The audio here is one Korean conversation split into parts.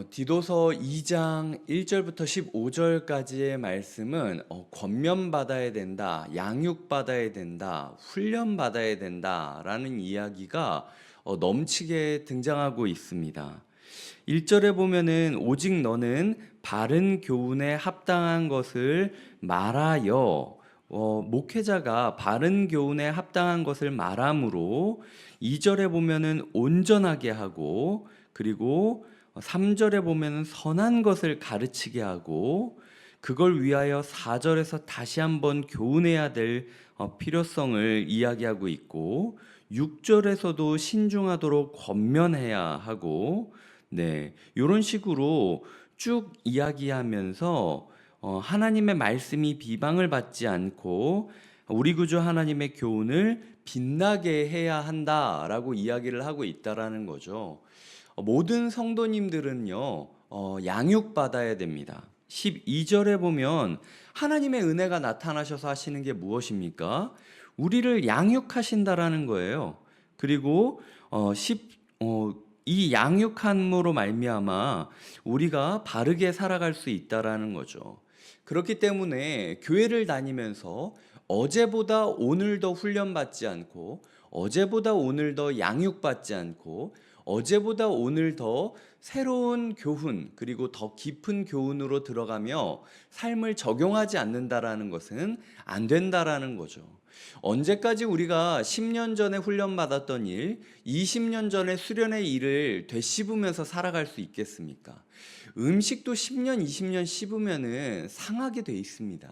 디도서 2장 1절부터 15절까지의 말씀은 권면받아야 된다, 양육받아야 된다, 훈련받아야 된다라는 이야기가 넘치게 등장하고 있습니다. 1절에 보면은 오직 너는 바른 교훈에 합당한 것을 말하여 목회자가 바른 교훈에 합당한 것을 말함으로 2절에 보면은 온전하게 하고 그리고 3절에 보면은 선한 것을 가르치게 하고 그걸 위하여 4절에서 다시 한번 교훈해야 될 필요성을 이야기하고 있고 6절에서도 신중하도록 권면해야 하고 이런 식으로 쭉 이야기하면서 하나님의 말씀이 비방을 받지 않고 우리 구주 하나님의 교훈을 빛나게 해야 한다라고 이야기를 하고 있다라는 거죠. 모든 성도님들은요, 양육받아야 됩니다. 12절에 보면 하나님의 은혜가 나타나셔서 하시는 게 무엇입니까? 우리를 양육하신다라는 거예요. 그리고 이 양육함으로 말미암아 우리가 바르게 살아갈 수 있다라는 거죠. 그렇기 때문에 교회를 다니면서 어제보다 오늘 더 훈련받지 않고 어제보다 오늘 더 양육받지 않고 어제보다 오늘 더 새로운 교훈 그리고 더 깊은 교훈으로 들어가며 삶을 적용하지 않는다라는 것은 안 된다라는 거죠. 언제까지 우리가 10년 전에 훈련받았던 일, 20년 전에 수련의 일을 되씹으면서 살아갈 수 있겠습니까? 음식도 10년, 20년 씹으면은 상하게 돼 있습니다.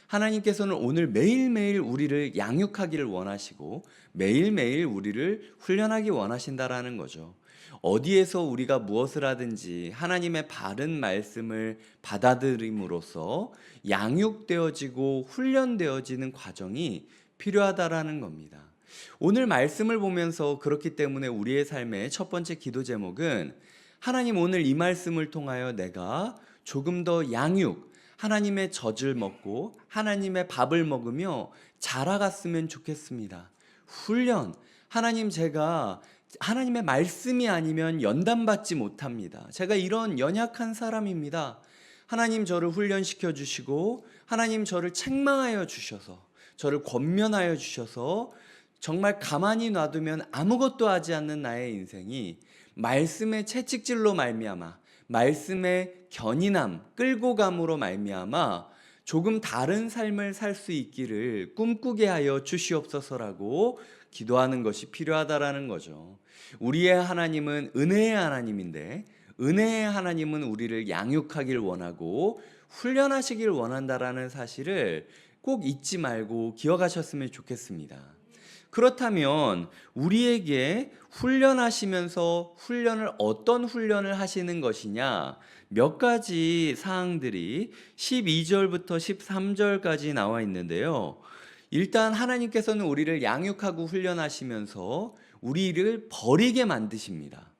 하나님께서는 오늘 매일매일 우리를 양육하기를 원하시고 매일매일 우리를 훈련하기 원하신다라는 거죠. 어디에서 우리가 무엇을 하든지 하나님의 바른 말씀을 받아들임으로써 양육되어지고 훈련되어지는 과정이 필요하다라는 겁니다. 오늘 말씀을 보면서 그렇기 때문에 우리의 삶의 첫 번째 기도 제목은 하나님 오늘 이 말씀을 통하여 내가 조금 더 양육, 하나님의 젖을 먹고 하나님의 밥을 먹으며 자라갔으면 좋겠습니다. 훈련, 하나님 제가 하나님의 말씀이 아니면 연단받지 못합니다. 제가 이런 연약한 사람입니다. 하나님 저를 훈련시켜 주시고 하나님 저를 책망하여 주셔서 저를 권면하여 주셔서 정말 가만히 놔두면 아무것도 하지 않는 나의 인생이 말씀의 채찍질로 말미암아 말씀의 견인함, 끌고 감으로 말미암아 조금 다른 삶을 살 수 있기를 꿈꾸게 하여 주시옵소서라고 기도하는 것이 필요하다라는 거죠. 우리의 하나님은 은혜의 하나님인데 은혜의 하나님은 우리를 양육하길 원하고 훈련하시길 원한다라는 사실을 꼭 잊지 말고 기억하셨으면 좋겠습니다. 그렇다면 우리에게 훈련하시면서 훈련을 어떤 훈련을 하시는 것이냐 몇 가지 사항들이 12절부터 13절까지 나와 있는데요. 일단 하나님께서는 우리를 양육하고 훈련하시면서 우리를 버리게 만드십니다.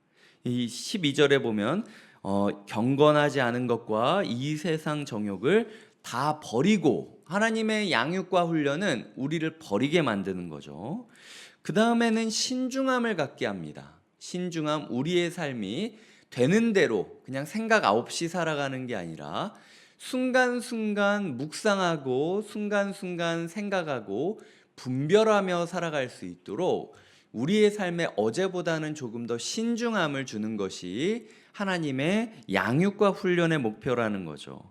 이 12절에 보면 경건하지 않은 것과 이 세상 정욕을 다 버리고 하나님의 양육과 훈련은 우리를 버리게 만드는 거죠. 그 다음에는 신중함을 갖게 합니다. 신중함, 우리의 삶이 되는 대로 그냥 생각 없이 살아가는 게 아니라 순간순간 묵상하고 순간순간 생각하고 분별하며 살아갈 수 있도록 우리의 삶에 어제보다는 조금 더 신중함을 주는 것이 하나님의 양육과 훈련의 목표라는 거죠.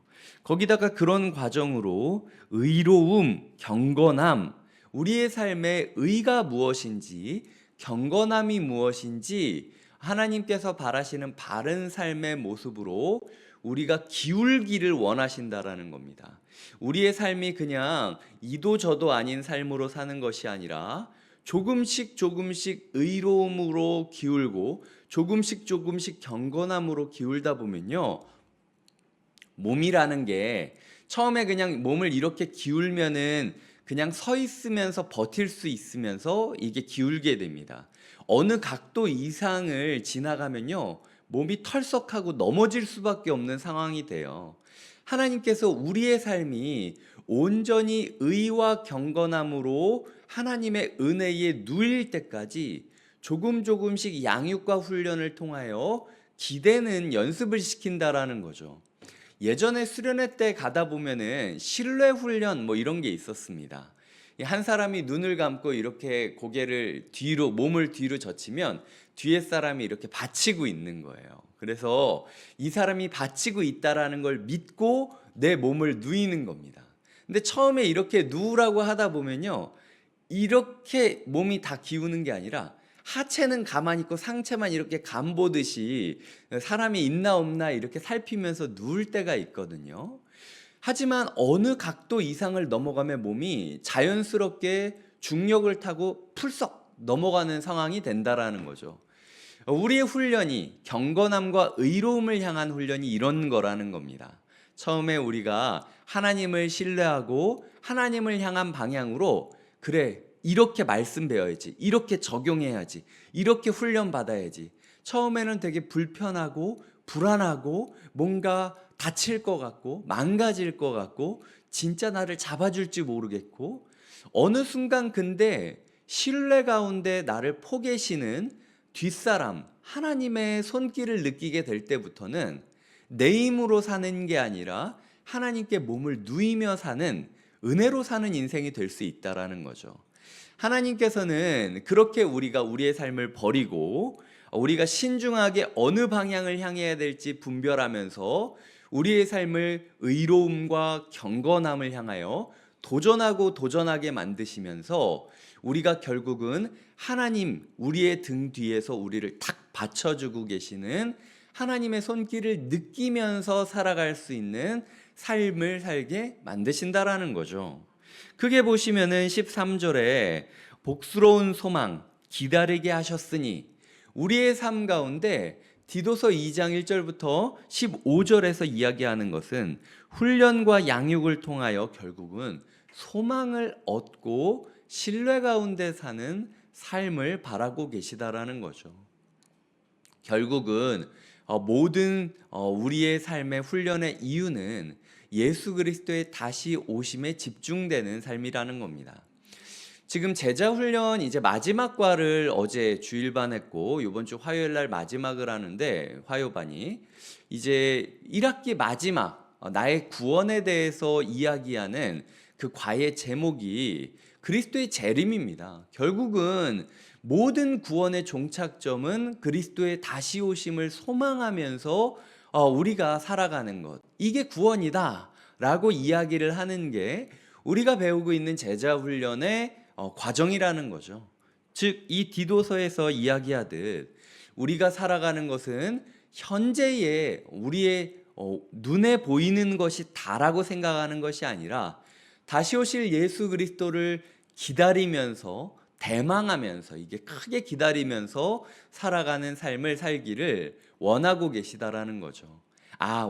거기다가 그런 과정으로 의로움, 경건함, 우리의 삶의 의가 무엇인지, 경건함이 무엇인지 하나님께서 바라시는 바른 삶의 모습으로 우리가 기울기를 원하신다라는 겁니다. 우리의 삶이 그냥 이도저도 아닌 삶으로 사는 것이 아니라 조금씩 조금씩 의로움으로 기울고 조금씩 조금씩 경건함으로 기울다 보면요. 몸이라는 게 처음에 그냥 몸을 이렇게 기울면은 그냥 서 있으면서 버틸 수 있으면서 이게 기울게 됩니다. 어느 각도 이상을 지나가면요. 몸이 털썩하고 넘어질 수밖에 없는 상황이 돼요. 하나님께서 우리의 삶이 온전히 의와 경건함으로 하나님의 은혜에 누일 때까지 조금 조금씩 양육과 훈련을 통하여 기대는 연습을 시킨다라는 거죠. 예전에 수련회 때 가다 보면은 신뢰 훈련 뭐 이런 게 있었습니다. 한 사람이 눈을 감고 이렇게 고개를 뒤로, 몸을 뒤로 젖히면 뒤에 사람이 이렇게 받치고 있는 거예요. 그래서 이 사람이 받치고 있다라는 걸 믿고 내 몸을 누이는 겁니다. 근데 처음에 이렇게 누우라고 하다 보면요, 이렇게 몸이 다 기우는 게 아니라 하체는 가만히 있고 상체만 이렇게 간보듯이 사람이 있나 없나 이렇게 살피면서 누울 때가 있거든요. 하지만 어느 각도 이상을 넘어가면 몸이 자연스럽게 중력을 타고 풀썩 넘어가는 상황이 된다라는 거죠. 우리의 훈련이 경건함과 의로움을 향한 훈련이 이런 거라는 겁니다. 처음에 우리가 하나님을 신뢰하고 하나님을 향한 방향으로, 그래, 이렇게 말씀 배워야지, 이렇게 적용해야지, 이렇게 훈련 받아야지. 처음에는 되게 불편하고 불안하고 뭔가 다칠 것 같고 망가질 것 같고 진짜 나를 잡아줄지 모르겠고, 어느 순간 근데 신뢰 가운데 나를 포개시는 뒷사람 하나님의 손길을 느끼게 될 때부터는 내 힘으로 사는 게 아니라 하나님께 몸을 누이며 사는, 은혜로 사는 인생이 될 수 있다라는 거죠. 하나님께서는 그렇게 우리가 우리의 삶을 버리고 우리가 신중하게 어느 방향을 향해야 될지 분별하면서 우리의 삶을 의로움과 경건함을 향하여 도전하고 도전하게 만드시면서 우리가 결국은 하나님, 우리의 등 뒤에서 우리를 탁 받쳐주고 계시는 하나님의 손길을 느끼면서 살아갈 수 있는 삶을 살게 만드신다라는 거죠. 크게 보시면은 13절에 복스러운 소망 기다리게 하셨으니, 우리의 삶 가운데 디도서 2장 1절부터 15절에서 이야기하는 것은 훈련과 양육을 통하여 결국은 소망을 얻고 신뢰 가운데 사는 삶을 바라고 계시다라는 거죠. 결국은 모든 우리의 삶의 훈련의 이유는 예수 그리스도의 다시 오심에 집중되는 삶이라는 겁니다. 지금 제자 훈련 이제 마지막 과를 어제 주일반 했고 이번 주 화요일 날 마지막을 하는데, 화요반이 이제 1학기 마지막 나의 구원에 대해서 이야기하는 그 과의 제목이 그리스도의 재림입니다. 결국은 모든 구원의 종착점은 그리스도의 다시 오심을 소망하면서 우리가 살아가는 것, 이게 구원이다 라고 이야기를 하는 게 우리가 배우고 있는 제자 훈련의 과정이라는 거죠. 즉 이 디도서에서 이야기하듯 우리가 살아가는 것은 현재의 우리의 눈에 보이는 것이 다라고 생각하는 것이 아니라 다시 오실 예수 그리스도를 기다리면서 대망하면서, 이게 크게 기다리면서 살아가는 삶을 살기를 원하고 계시다라는 거죠.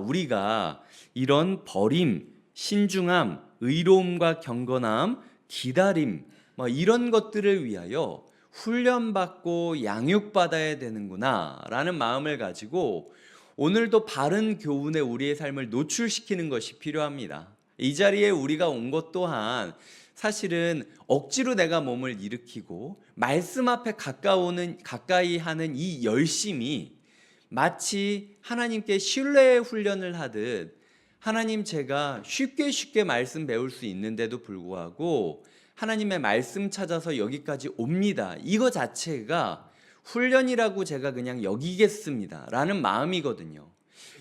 우리가 이런 버림, 신중함, 의로움과 경건함, 기다림, 이런 것들을 위하여 훈련받고 양육받아야 되는구나 라는 마음을 가지고 오늘도 바른 교훈에 우리의 삶을 노출시키는 것이 필요합니다. 이 자리에 우리가 온 것 또한 사실은 억지로 내가 몸을 일으키고 말씀 앞에 가까이 하는 이 열심이 마치 하나님께 신뢰의 훈련을 하듯, 하나님, 제가 쉽게 말씀 배울 수 있는데도 불구하고 하나님의 말씀 찾아서 여기까지 옵니다, 이거 자체가 훈련이라고 제가 그냥 여기겠습니다 라는 마음이거든요.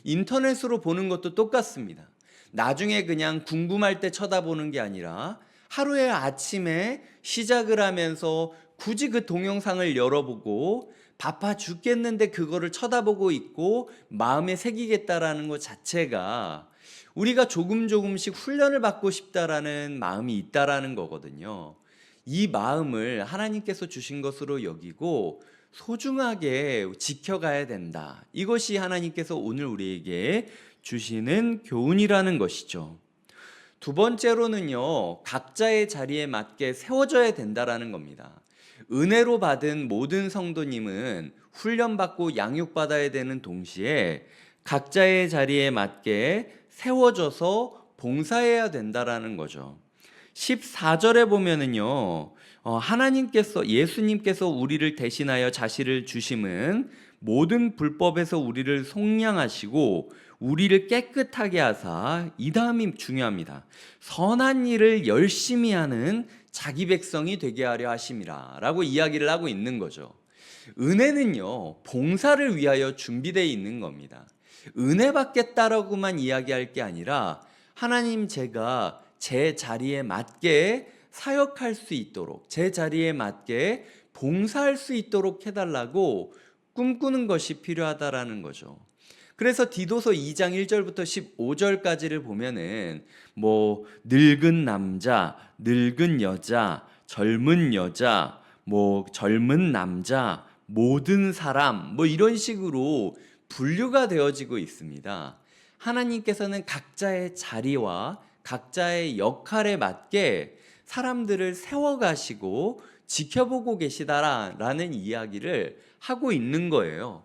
인터넷으로 보는 것도 똑같습니다. 나중에 그냥 궁금할 때 쳐다보는 게 아니라 하루의 아침에 시작을 하면서 굳이 그 동영상을 열어보고 바빠 죽겠는데 그거를 쳐다보고 있고 마음에 새기겠다라는 것 자체가 우리가 조금씩 훈련을 받고 싶다라는 마음이 있다라는 거거든요. 이 마음을 하나님께서 주신 것으로 여기고 소중하게 지켜가야 된다. 이것이 하나님께서 오늘 우리에게 주시는 교훈이라는 것이죠. 두 번째로는요, 각자의 자리에 맞게 세워져야 된다라는 겁니다. 은혜로 받은 모든 성도님은 훈련받고 양육받아야 되는 동시에 각자의 자리에 맞게 세워져서 봉사해야 된다라는 거죠. 14절에 보면은요, 하나님께서, 예수님께서 우리를 대신하여 자신을 주심은 모든 불법에서 우리를 속량하시고 우리를 깨끗하게 하사, 이 다음이 중요합니다. 선한 일을 열심히 하는 자기 백성이 되게 하려 하심이라 라고 이야기를 하고 있는 거죠. 은혜는요, 봉사를 위하여 준비되어 있는 겁니다. 은혜 받겠다라고만 이야기할 게 아니라 하나님, 제가 제 자리에 맞게 사역할 수 있도록, 제 자리에 맞게 봉사할 수 있도록 해달라고 꿈꾸는 것이 필요하다라는 거죠. 그래서 디도서 2장 1절부터 15절까지를 보면은 늙은 남자, 늙은 여자, 젊은 여자, 젊은 남자, 모든 사람, 이런 식으로 분류가 되어지고 있습니다. 하나님께서는 각자의 자리와 각자의 역할에 맞게 사람들을 세워가시고 지켜보고 계시다라는 이야기를 하고 있는 거예요.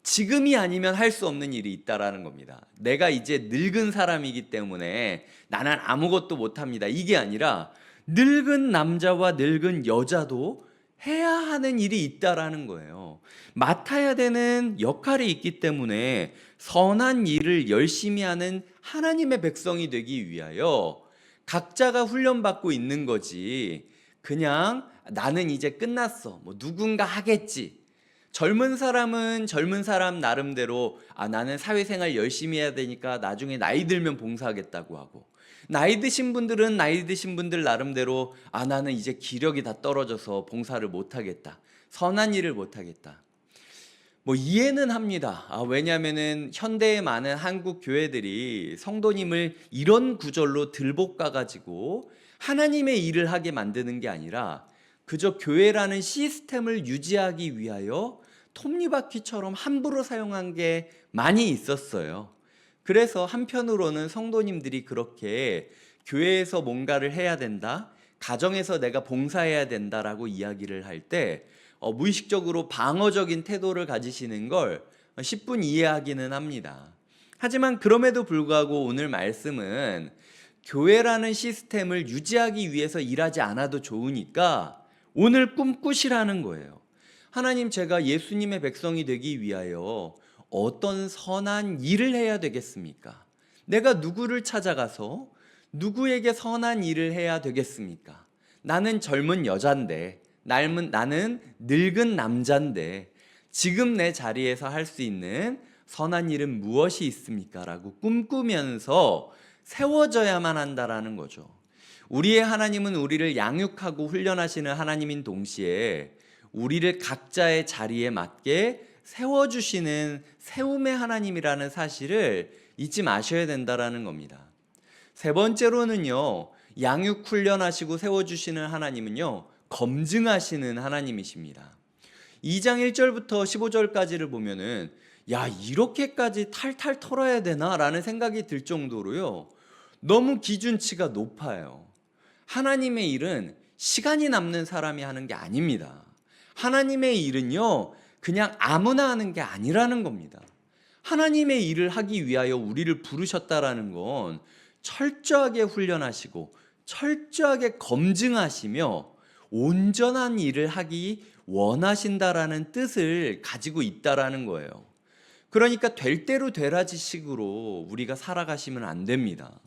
지금이 아니면 할 수 없는 일이 있다라는 겁니다. 내가 이제 늙은 사람이기 때문에 나는 아무것도 못합니다. 이게 아니라 늙은 남자와 늙은 여자도 해야 하는 일이 있다라는 거예요. 맡아야 되는 역할이 있기 때문에 선한 일을 열심히 하는 하나님의 백성이 되기 위하여 각자가 훈련받고 있는 거지, 그냥 나는 이제 끝났어, 누군가 하겠지. 젊은 사람은 젊은 사람 나름대로 나는 사회생활 열심히 해야 되니까 나중에 나이 들면 봉사하겠다고 하고, 나이 드신 분들은 나이 드신 분들 나름대로 나는 이제 기력이 다 떨어져서 봉사를 못하겠다, 선한 일을 못하겠다. 이해는 합니다. 왜냐하면은 현대의 많은 한국 교회들이 성도님을 이런 구절로 들볶아가지고 하나님의 일을 하게 만드는 게 아니라 그저 교회라는 시스템을 유지하기 위하여 톱니바퀴처럼 함부로 사용한 게 많이 있었어요. 그래서 한편으로는 성도님들이 그렇게 교회에서 뭔가를 해야 된다, 가정에서 내가 봉사해야 된다라고 이야기를 할 때 무의식적으로 방어적인 태도를 가지시는 걸 10분 이해하기는 합니다. 하지만 그럼에도 불구하고 오늘 말씀은 교회라는 시스템을 유지하기 위해서 일하지 않아도 좋으니까 오늘 꿈꾸시라는 거예요. 하나님, 제가 예수님의 백성이 되기 위하여 어떤 선한 일을 해야 되겠습니까? 내가 누구를 찾아가서 누구에게 선한 일을 해야 되겠습니까? 나는 젊은 여잔데, 나는 늙은 남잔데 지금 내 자리에서 할 수 있는 선한 일은 무엇이 있습니까? 라고 꿈꾸면서 세워져야만 한다라는 거죠. 우리의 하나님은 우리를 양육하고 훈련하시는 하나님인 동시에 우리를 각자의 자리에 맞게 세워주시는 세움의 하나님이라는 사실을 잊지 마셔야 된다라는 겁니다. 세 번째로는요, 양육 훈련하시고 세워주시는 하나님은요, 검증하시는 하나님이십니다. 2장 1절부터 15절까지를 보면은 이렇게까지 탈탈 털어야 되나? 라는 생각이 들 정도로요, 너무 기준치가 높아요. 하나님의 일은 시간이 남는 사람이 하는 게 아닙니다. 하나님의 일은요, 그냥 아무나 하는 게 아니라는 겁니다. 하나님의 일을 하기 위하여 우리를 부르셨다라는 건 철저하게 훈련하시고 철저하게 검증하시며 온전한 일을 하기 원하신다라는 뜻을 가지고 있다라는 거예요. 그러니까 될 대로 되라지식으로 우리가 살아가시면 안 됩니다.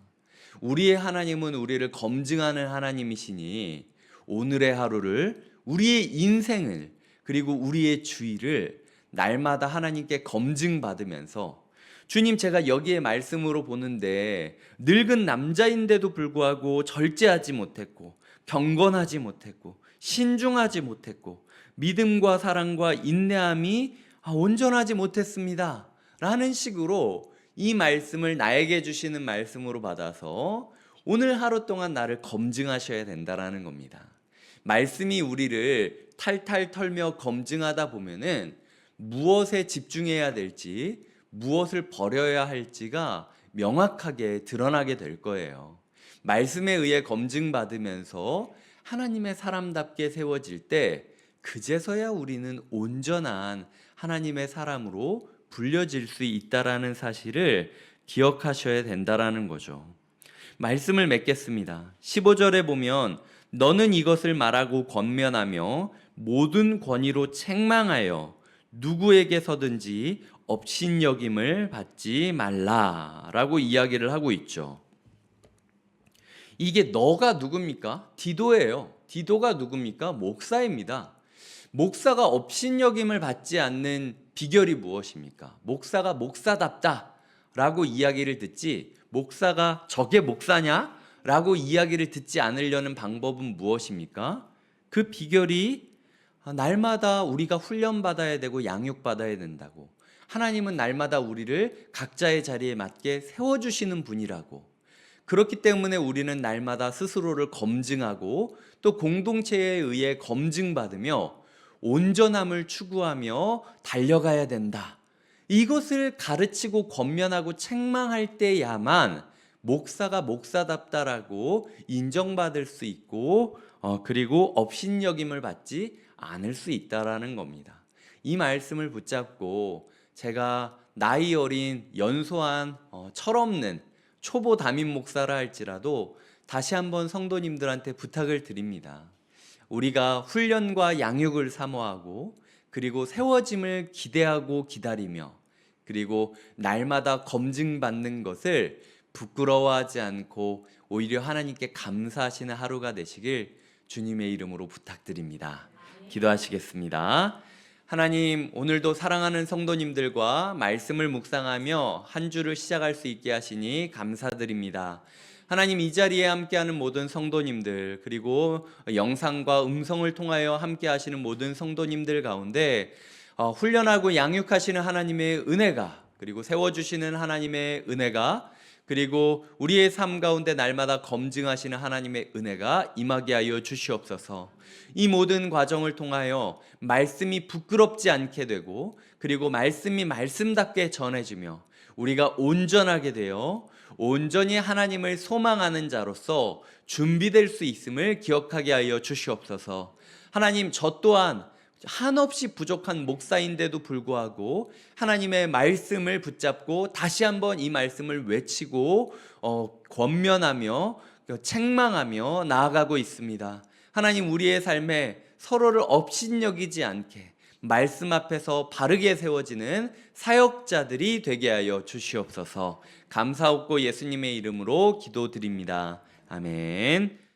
우리의 하나님은 우리를 검증하는 하나님이시니 오늘의 하루를, 우리의 인생을, 그리고 우리의 주의를 날마다 하나님께 검증받으면서, 주님, 제가 여기에 말씀으로 보는데 늙은 남자인데도 불구하고 절제하지 못했고 경건하지 못했고 신중하지 못했고 믿음과 사랑과 인내함이 온전하지 못했습니다 라는 식으로 이 말씀을 나에게 주시는 말씀으로 받아서 오늘 하루 동안 나를 검증하셔야 된다라는 겁니다. 말씀이 우리를 탈탈 털며 검증하다 보면은 무엇에 집중해야 될지, 무엇을 버려야 할지가 명확하게 드러나게 될 거예요. 말씀에 의해 검증받으면서 하나님의 사람답게 세워질 때 그제서야 우리는 온전한 하나님의 사람으로 불려질 수 있다라는 사실을 기억하셔야 된다라는 거죠. 말씀을 맺겠습니다. 15절에 보면 너는 이것을 말하고 권면하며 모든 권위로 책망하여 누구에게서든지 업신여김을 받지 말라라고 이야기를 하고 있죠. 이게 너가 누굽니까? 디도예요. 디도가 누굽니까? 목사입니다. 목사가 업신여김을 받지 않는 비결이 무엇입니까? 목사가 목사답다라고 이야기를 듣지, 목사가 저게 목사냐? 라고 이야기를 듣지 않으려는 방법은 무엇입니까? 그 비결이 날마다 우리가 훈련받아야 되고 양육받아야 된다고, 하나님은 날마다 우리를 각자의 자리에 맞게 세워주시는 분이라고, 그렇기 때문에 우리는 날마다 스스로를 검증하고 또 공동체에 의해 검증받으며 온전함을 추구하며 달려가야 된다. 이것을 가르치고 권면하고 책망할 때야만 목사가 목사답다라고 인정받을 수 있고 그리고 업신여김을 받지 않을 수 있다라는 겁니다. 이 말씀을 붙잡고 제가 나이 어린 연소한 철없는 초보 담임 목사라 할지라도 다시 한번 성도님들한테 부탁을 드립니다. 우리가 훈련과 양육을 사모하고 그리고 세워짐을 기대하고 기다리며 그리고 날마다 검증받는 것을 부끄러워하지 않고 오히려 하나님께 감사하시는 하루가 되시길 주님의 이름으로 부탁드립니다. 기도하시겠습니다. 하나님, 오늘도 사랑하는 성도님들과 말씀을 묵상하며 한 주를 시작할 수 있게 하시니 감사드립니다. 하나님, 이 자리에 함께하는 모든 성도님들, 그리고 영상과 음성을 통하여 함께하시는 모든 성도님들 가운데 훈련하고 양육하시는 하나님의 은혜가, 그리고 세워주시는 하나님의 은혜가, 그리고 우리의 삶 가운데 날마다 검증하시는 하나님의 은혜가 임하게 하여 주시옵소서. 이 모든 과정을 통하여 말씀이 부끄럽지 않게 되고 그리고 말씀이 말씀답게 전해지며 우리가 온전하게 되어 온전히 하나님을 소망하는 자로서 준비될 수 있음을 기억하게 하여 주시옵소서. 하나님, 저 또한 한없이 부족한 목사인데도 불구하고 하나님의 말씀을 붙잡고 다시 한번 이 말씀을 외치고 권면하며 책망하며 나아가고 있습니다. 하나님, 우리의 삶에 서로를 업신여기지 않게 말씀 앞에서 바르게 세워지는 사역자들이 되게 하여 주시옵소서. 감사하고 예수님의 이름으로 기도드립니다. 아멘.